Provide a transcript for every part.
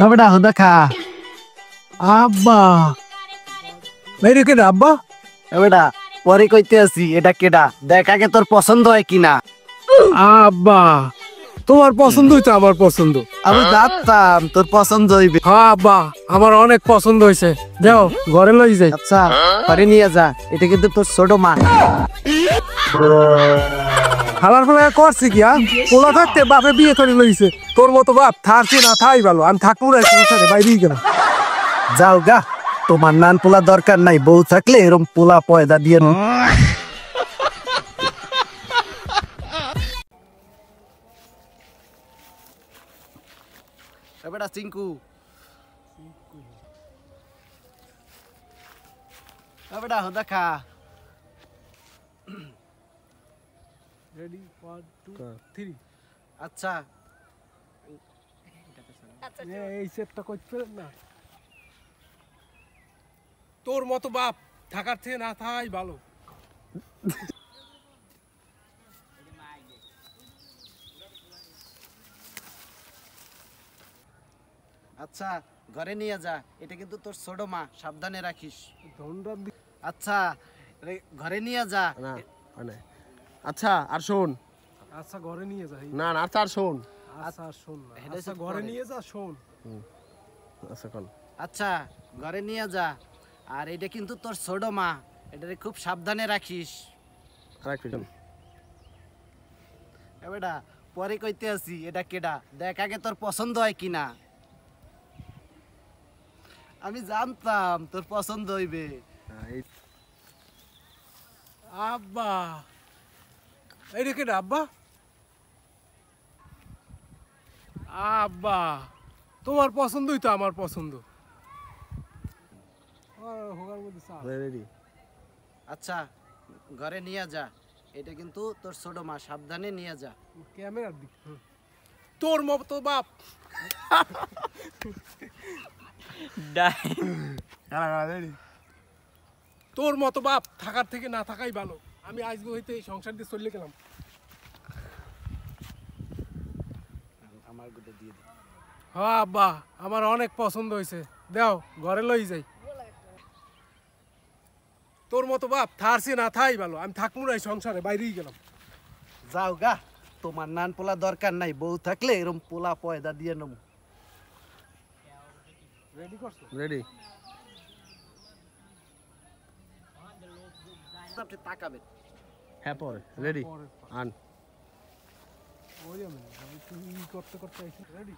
বেটা হুদা খা। আব্বা মেরে কেডা আব্বা? বেটা পরে কইতে আছি এটা কেডা, দেখ আগে তোর পছন্দ হয় কিনা। আব্বা তোমার পছন্দ হইতো আমার পছন্দ। আমি জানতাম তোর পছন্দ হইবে। হ্যাঁ আব্বা আমার অনেক পছন্দ হয়েছে, যাও ঘরে লই যাই। আচ্ছা পরে নিয়ে যা, এটা কিন্তু তোর ছোট মা। হালার ফেলা করছে কি পোলা থাকতে বাপে বিয়ে করে লইছে, তোর মতো বাপ থাকছে না থাই ভালো, আমি থাকবো না সংসারে বাইরেই গেলাম। যাও গা, তোমার নান পোলা দরকার নাই, বউ থাকলে এরম পোলা পয়দা দিয়ে নো। বেটা চিঙ্কু, বেটা হুদা খা। রেডি 1 2 3। আচ্ছা এই সেটটা করতে না, তোর মতো বাপ থাকার থেকে না থাই ভালো। আচ্ছা ঘরে নিয়ে যা, এটা কিন্তু তোর ছোট মা, সাবধানে রাখিস। ধন্যবাদ। আচ্ছা ঘরে নিয়ে যা। না মানে আচ্ছা আর শোন। আচ্ছা ঘরে নিয়ে যাই। না না আচ্ছা আর শোন। আচ্ছা শোন না, আচ্ছা ঘরে নিয়ে যা শোন। আচ্ছা কোন আচ্ছা ঘরে নিয়ে যা, আর এটা কিন্তু তোর ছোট মা, এটারে খুব সাবধানে রাখিস। রাখবি শোন। বেটা পরে কইতে আছি এটা কেডা, দেখ আগে তোর পছন্দ হয় কিনা। আমি জানতাম তোর পছন্দ হইবে। আব্বা এই রে কেডা আব্বা? আব্বা তোমার পছন্দই তো আমার পছন্দ। রেডি। আচ্ছা ঘরে নিয়ে যা, এটা কিন্তু তোর ছোট মা, সাবধানে নিয়ে যা। ক্যামেরার দিক তোর মতো বাপ তোর মতো বাপ থাকার থেকে না থাকাই ভালো, আমি আজকে হইতে এই সংসার দিয়ে চলে গেলাম। আমার গুলো দিয়ে দে। হ্যাঁ আব্বা আমার অনেক পছন্দ হয়েছে, দাও ঘরে লই যাই। তোর মতো বাপ থারছে না থাই ভালো, আমি থাকবো না এই সংসারে বাইরেই গেলাম। যাও গা, তোমার নান পোলা দরকার নাই, বউ থাকলে এরম পোলা পয়দা দিয়ে নেবো। রেডি করছো? রেডি। আপনি তাকাবেন। হ্যাঁ পরে রেডি। আন ওই আমি তুমি করতে করতে আইছি। রেডি।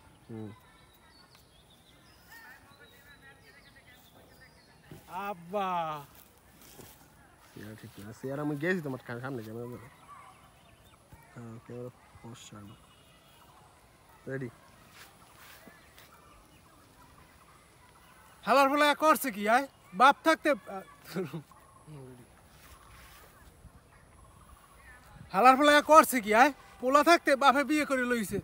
আব্বা ঠিক আছে আর আমি গেছি তোমার সামনে ক্যামেরা ধরে। হ্যাঁ ক্যামেরা পোস্টার রেডি। হালার ফেলা করছে কি বাপ থাকতে হালার ফেলা করছে কি পোলা থাকতে বাপে বিয়ে করে লইছে,